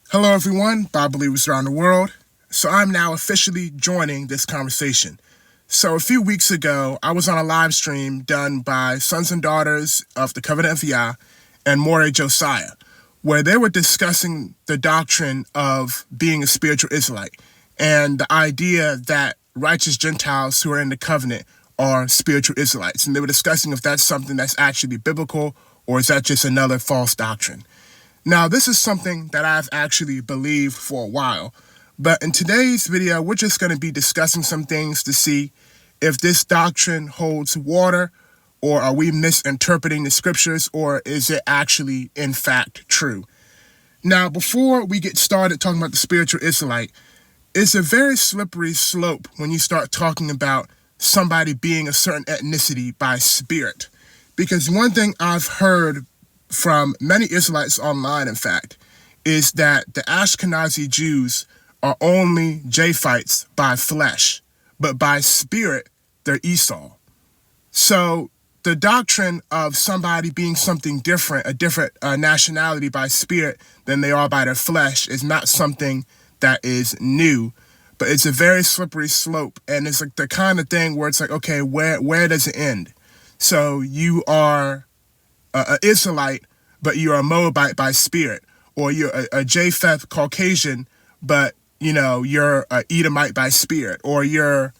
Hello, everyone, Bible believers around the world. So I'm now officially joining this conversation. So a few weeks ago, I was on a live stream done by Sons and Daughters of the Covenant of Yah and More Josiah, where they were discussing the doctrine of being a spiritual Israelite and the idea that righteous Gentiles who are in the covenant are spiritual Israelites. And they were discussing if that's something that's actually biblical or is that just another false doctrine. Now, this is something that I've actually believed for a while, but in today's video, we're just going to be discussing some things to see if this doctrine holds water, or are we misinterpreting the scriptures, or is it actually, in fact, true? Now, before we get started talking about the spiritual Israelite, it's a very slippery slope when you start talking about somebody being a certain ethnicity by spirit. Because one thing I've heard from many Israelites online, in fact, is that the Ashkenazi Jews are only Japhites by flesh, but by spirit, they're Esau. So the doctrine of somebody being something different, a different nationality by spirit than they are by their flesh, is not something that is new, but it's a very slippery slope. And it's like the kind of thing where it's like, okay, where does it end? So you are an Israelite, but you're a Moabite by spirit, or you're a Japheth Caucasian, but you're an Edomite by spirit, or you're,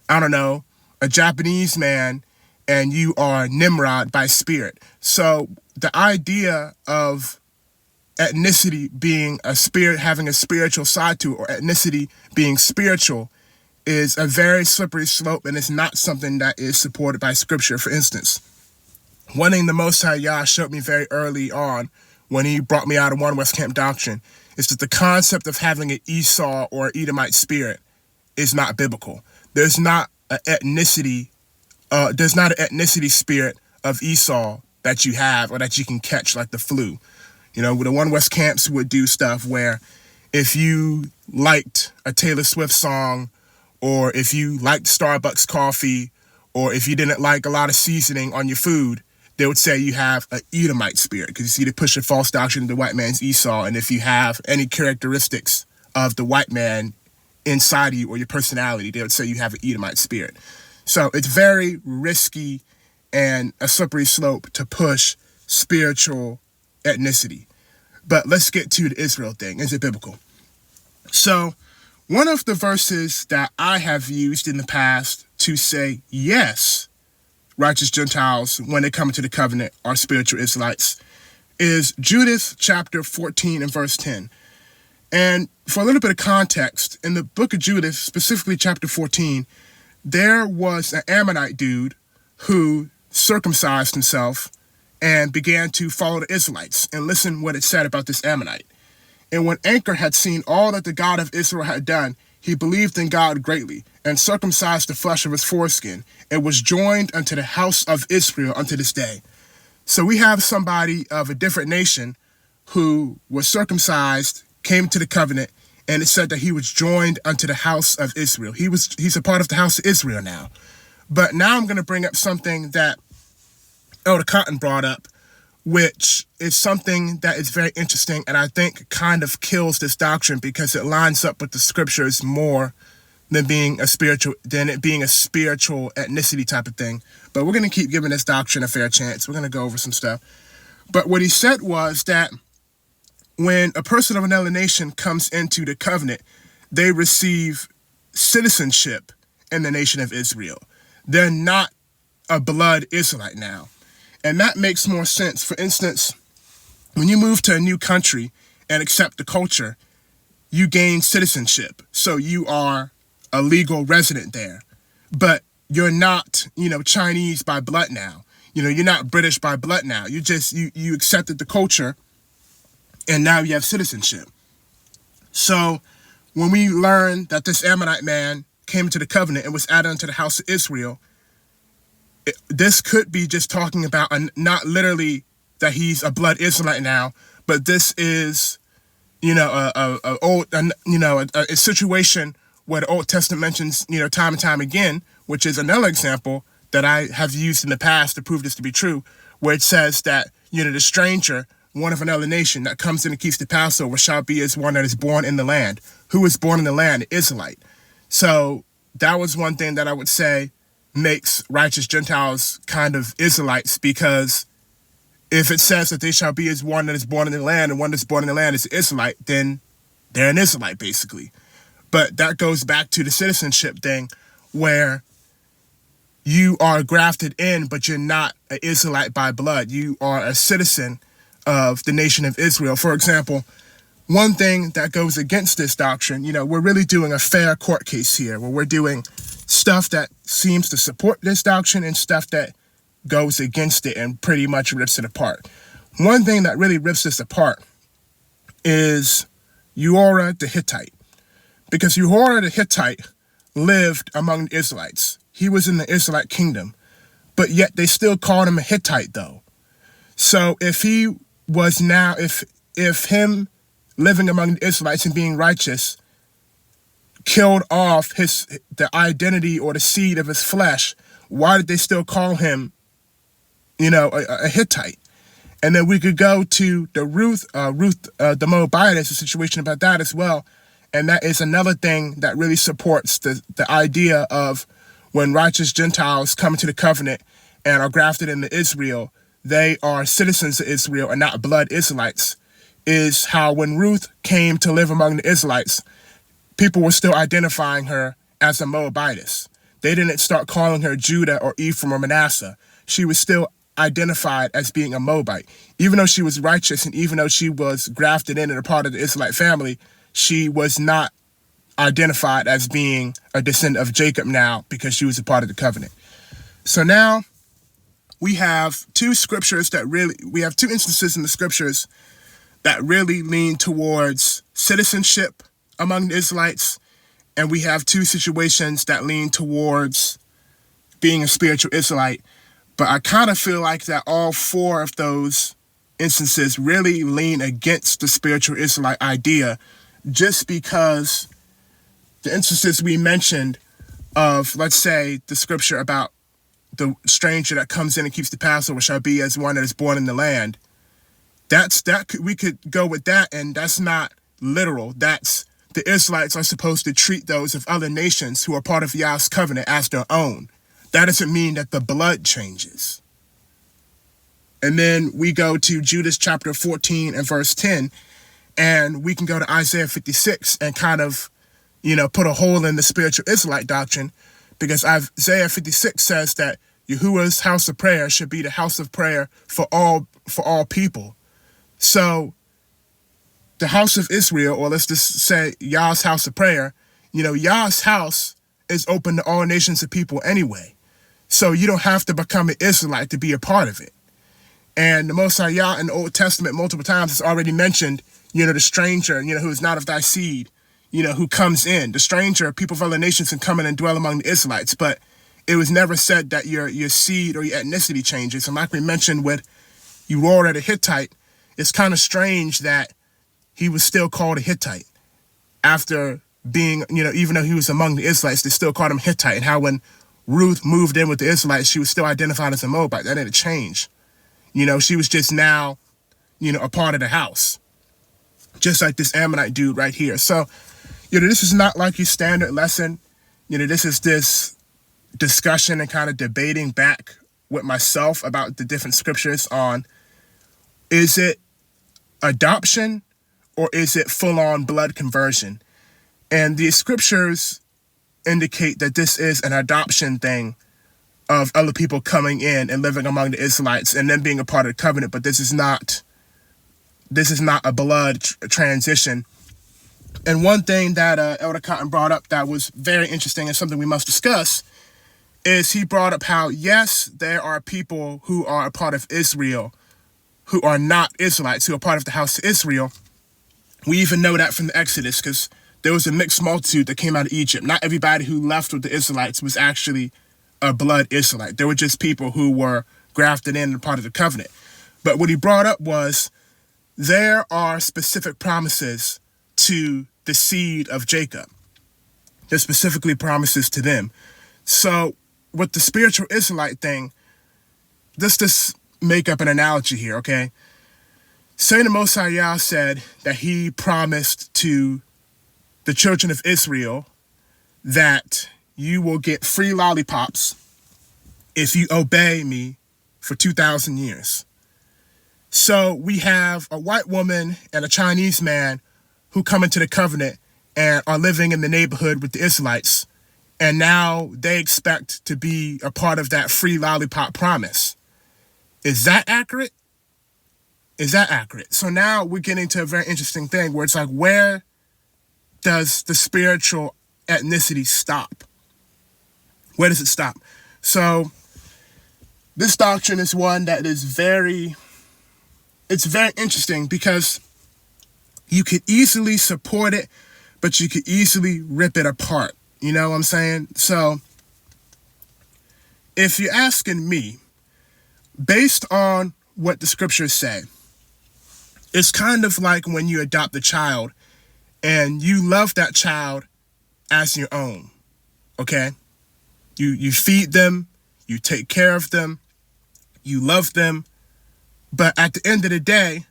I don't know, a Japanese man and you are Nimrod by spirit. So the idea of ethnicity being a spirit, having a spiritual side to it, or ethnicity being spiritual, is a very slippery slope, and it's not something that is supported by scripture. For instance, one thing the Most High Yah showed me very early on when he brought me out of One West Camp doctrine is that the concept of having an Esau or Edomite spirit is not biblical. There's not an ethnicity spirit of Esau that you have or that you can catch like the flu. The One West Camps would do stuff where if you liked a Taylor Swift song, or if you liked Starbucks coffee, or if you didn't like a lot of seasoning on your food, they would say you have an Edomite spirit, because you see they push a false doctrine of the white man's Esau, and if you have any characteristics of the white man inside of you or your personality, they would say you have an Edomite spirit. So it's very risky and a slippery slope to push spiritual ethnicity. But let's get to the Israel thing. Is it biblical? So one of the verses that I have used in the past to say yes, righteous Gentiles, when they come into the covenant, are spiritual Israelites, is Judith chapter 14 and verse 10. And for a little bit of context, in the book of Judith, specifically chapter 14, there was an Ammonite dude who circumcised himself and began to follow the Israelites. And listen what it said about this Ammonite. And when Anchor had seen all that the God of Israel had done, he believed in God greatly, and circumcised the flesh of his foreskin, and was joined unto the house of Israel unto this day. So we have somebody of a different nation who was circumcised, came to the covenant, and it said that he was joined unto the house of Israel. He's a part of the house of Israel now. But now I'm going to bring up something that Elder Cotton brought up, which is something that is very interesting, and I think kind of kills this doctrine because it lines up with the scriptures more than it being a spiritual ethnicity type of thing. But we're going to keep giving this doctrine a fair chance. We're going to go over some stuff. But what he said was that when a person of another nation comes into the covenant, they receive citizenship in the nation of Israel. They're not a blood Israelite now. And that makes more sense. For instance, when you move to a new country and accept the culture, you gain citizenship. So you are a legal resident there. But you're not, Chinese by blood now. You're not British by blood now. You accepted the culture, and now you have citizenship. So when we learn that this Ammonite man came into the covenant and was added unto the house of Israel, this could be just talking about not literally that he's a blood Israelite now, but this is, a situation where the Old Testament mentions, time and time again, which is another example that I have used in the past to prove this to be true, where it says that, the stranger one of another nation that comes in and keeps the Passover shall be as one that is born in the land. Who is born in the land? The Israelite. So that was one thing that I would say makes righteous Gentiles kind of Israelites, because if it says that they shall be as one that is born in the land, and one that's born in the land is an Israelite, then they're an Israelite, basically. But that goes back to the citizenship thing, where you are grafted in, but you're not an Israelite by blood. You are a citizen of the nation of Israel. For example, one thing that goes against this doctrine, we're really doing a fair court case here, where we're doing stuff that seems to support this doctrine and stuff that goes against it and pretty much rips it apart. One thing that really rips this apart is Uriah the Hittite, because Uriah the Hittite lived among the Israelites. He was in the Israelite kingdom, but yet they still called him a Hittite, though. So if he was now, if him living among the Israelites and being righteous killed off the identity or the seed of his flesh, why did they still call him, a Hittite? And then we could go to the Ruth the Moabitess, a situation about that as well. And that is another thing that really supports the idea of when righteous Gentiles come into the covenant and are grafted into Israel, they are citizens of Israel and not blood Israelites, is how when Ruth came to live among the Israelites, people were still identifying her as a Moabitess. They didn't start calling her Judah or Ephraim or Manasseh. She was still identified as being a Moabite. Even though she was righteous and even though she was grafted in and a part of the Israelite family, she was not identified as being a descendant of Jacob now, because she was a part of the covenant. So now we have two instances in the scriptures that really lean towards citizenship among the Israelites, and we have two situations that lean towards being a spiritual Israelite. But I kind of feel like that all four of those instances really lean against the spiritual Israelite idea, just because the instances we mentioned of, let's say, the scripture about the stranger that comes in and keeps the Passover shall be as one that is born in the land. We could go with that, and that's not literal. That's the Israelites are supposed to treat those of other nations who are part of Yah's covenant as their own. That doesn't mean that the blood changes. And then we go to Judas chapter 14 and verse 10, and we can go to Isaiah 56 and kind of, put a hole in the spiritual Israelite doctrine, because Isaiah 56 says that Yahuwah's house of prayer should be the house of prayer for all people. So the house of Israel, or let's just say Yah's house of prayer, Yah's house is open to all nations of people anyway. So you don't have to become an Israelite to be a part of it. And the Most High Yah in the Old Testament multiple times has already mentioned, the stranger, who is not of thy seed, who comes in. The stranger, people of other nations can come in and dwell among the Israelites, but it was never said that your seed or your ethnicity changes. And like we mentioned with Uriah the Hittite, it's kind of strange that he was still called a Hittite after being, even though he was among the Israelites, they still called him Hittite. And how when Ruth moved in with the Israelites, she was still identified as a Moabite. That didn't change. She was just now, a part of the house. Just like this Ammonite dude right here. So, this is not like your standard lesson. This is this discussion and kind of debating back with myself about the different scriptures on, is it adoption or is it full-on blood conversion? And the scriptures indicate that this is an adoption thing of other people coming in and living among the Israelites and then being a part of the covenant, but this is not a blood transition. And one thing that Elder Cotton brought up that was very interesting and something we must discuss is he brought up how, yes, there are people who are a part of Israel who are not Israelites, who are part of the house of Israel. We even know that from the Exodus, because there was a mixed multitude that came out of Egypt. Not everybody who left with the Israelites was actually a blood Israelite. There were just people who were grafted in and part of the covenant. But what he brought up was there are specific promises to the seed of Jacob. There's specifically promises to them. So with the spiritual Israelite thing, let's just make up an analogy here, okay? Say the Most High Yah said that he promised to the children of Israel that you will get free lollipops if you obey me for 2,000 years. So we have a white woman and a Chinese man who come into the covenant and are living in the neighborhood with the Israelites. And now they expect to be a part of that free lollipop promise. Is that accurate? Is that accurate? So now we're getting to a very interesting thing where it's like, where does the spiritual ethnicity stop? Where does it stop? So this doctrine is one that is very interesting because you could easily support it, but you could easily rip it apart. You know what I'm saying? So if you're asking me, based on what the scriptures say, it's kind of like when you adopt a child and you love that child as your own, okay? You feed them, you take care of them, you love them, but at the end of the day,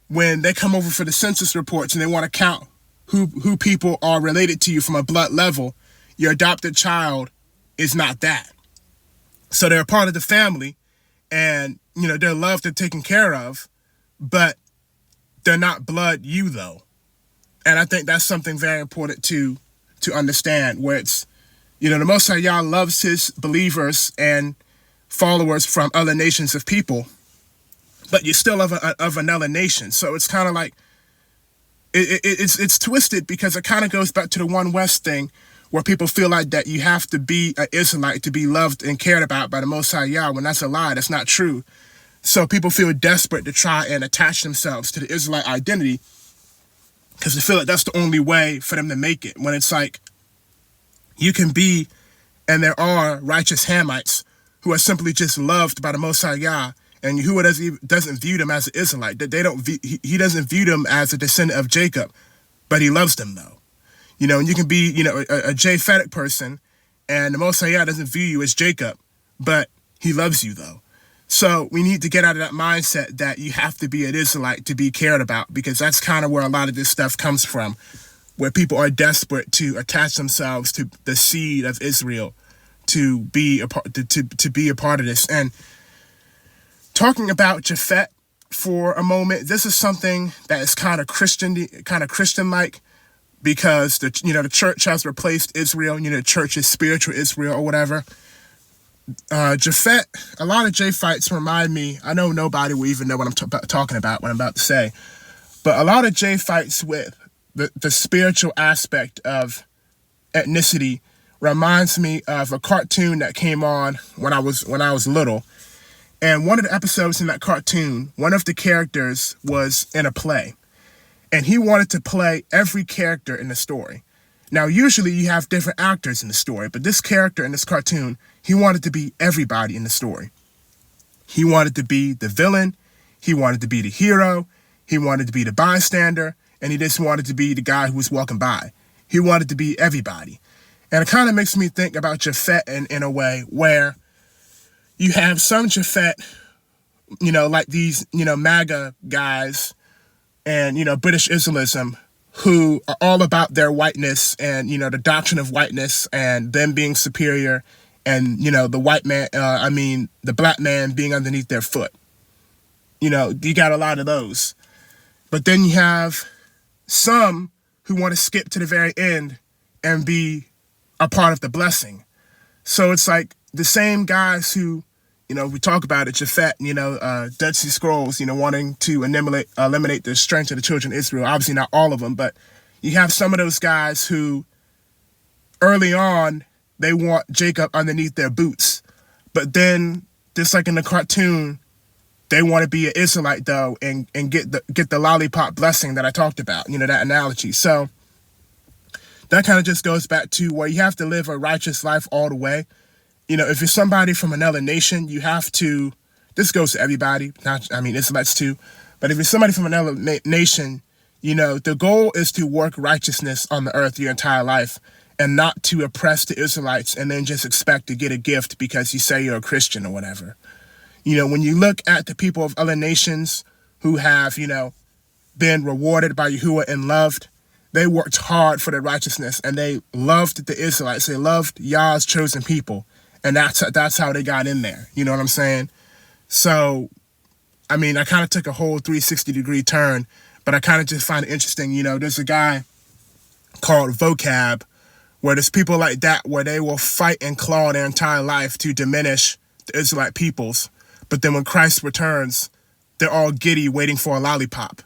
when they come over for the census reports and they want to count who people are related to you from a blood level, your adopted child is not that. So they're a part of the family and, you know, they're loved and taken care of, but they're not blood you though. And I think that's something very important to understand, where it's, you know, the Most High Yah loves his believers and followers from other nations of people, but you're still of another nation. So it's kind of like, it's twisted because it kind of goes back to the One West thing, where people feel like that you have to be an Israelite to be loved and cared about by the Most High Yah, when that's a lie. That's not true. So people feel desperate to try and attach themselves to the Israelite identity because they feel like that's the only way for them to make it, when it's like, you can be, and there are righteous Hamites who are simply just loved by the Most High Yah, and who doesn't view them as an Israelite. He doesn't view them as a descendant of Jacob, but he loves them though. You know, and you can be, you know, a Japhetic person, and the Most High Yah doesn't view you as Jacob, but he loves you though. So we need to get out of that mindset that you have to be an Israelite to be cared about, because that's kind of where a lot of this stuff comes from, where people are desperate to attach themselves to the seed of Israel to be a part of this. And talking about Japhet for a moment, this is something that is kind of Christian-like, because the church has replaced Israel. You know, the church is spiritual Israel or whatever. Japhet, a lot of Japhites remind me, I know nobody will even know what I'm talking about, what I'm about to say, but a lot of Japhites with the spiritual aspect of ethnicity reminds me of a cartoon that came on when I was little. And one of the episodes in that cartoon, one of the characters was in a play, and he wanted to play every character in the story. Now, usually you have different actors in the story, but this character in this cartoon, he wanted to be everybody in the story. He wanted to be the villain, he wanted to be the hero, he wanted to be the bystander, and he just wanted to be the guy who was walking by. He wanted to be everybody. And it kind of makes me think about Japhet in a way, where you have some Japhet, you know, like these, you know, MAGA guys and, you know, British Islamism, who are all about their whiteness and, you know, the doctrine of whiteness and them being superior, and, you know, the black man being underneath their foot. You know, you got a lot of those. But then you have some who want to skip to the very end and be a part of the blessing. So it's like the same guys who, you know, we talk about it, Japhet, you know, Dead Sea Scrolls, you know, wanting to eliminate the strength of the children of Israel. Obviously not all of them, but you have some of those guys who early on, they want Jacob underneath their boots. But then, just like in the cartoon, they want to be an Israelite though and get the lollipop blessing that I talked about, you know, that analogy. So that kind of just goes back to where you have to live a righteous life all the way. You know, if you're somebody from another nation, you have to, this goes to everybody, Israelites too, but if you're somebody from another nation, you know, the goal is to work righteousness on the earth your entire life, and not to oppress the Israelites and then just expect to get a gift because you say you're a Christian or whatever. You know, when you look at the people of other nations who have, been rewarded by Yahuwah and loved. They worked hard for their righteousness, and they loved the Israelites. They loved Yah's chosen people, and that's how they got in there. You know what I'm saying? So, I mean, I kind of took a whole 360-degree turn, but I kind of just find it interesting. There's a guy called Vocab, where there's people like that, where they will fight and claw their entire life to diminish the Israelite peoples. But then when Christ returns, they're all giddy waiting for a lollipop.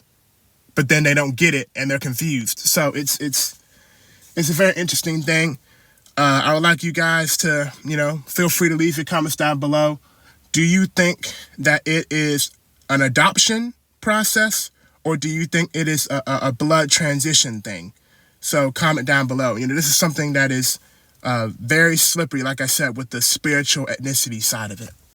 But then they don't get it and they're confused. So it's a very interesting thing. I would like you guys to, feel free to leave your comments down below. Do you think that it is an adoption process, or do you think it is a blood transition thing? So comment down below. This is something that is very slippery, like I said, with the spiritual ethnicity side of it.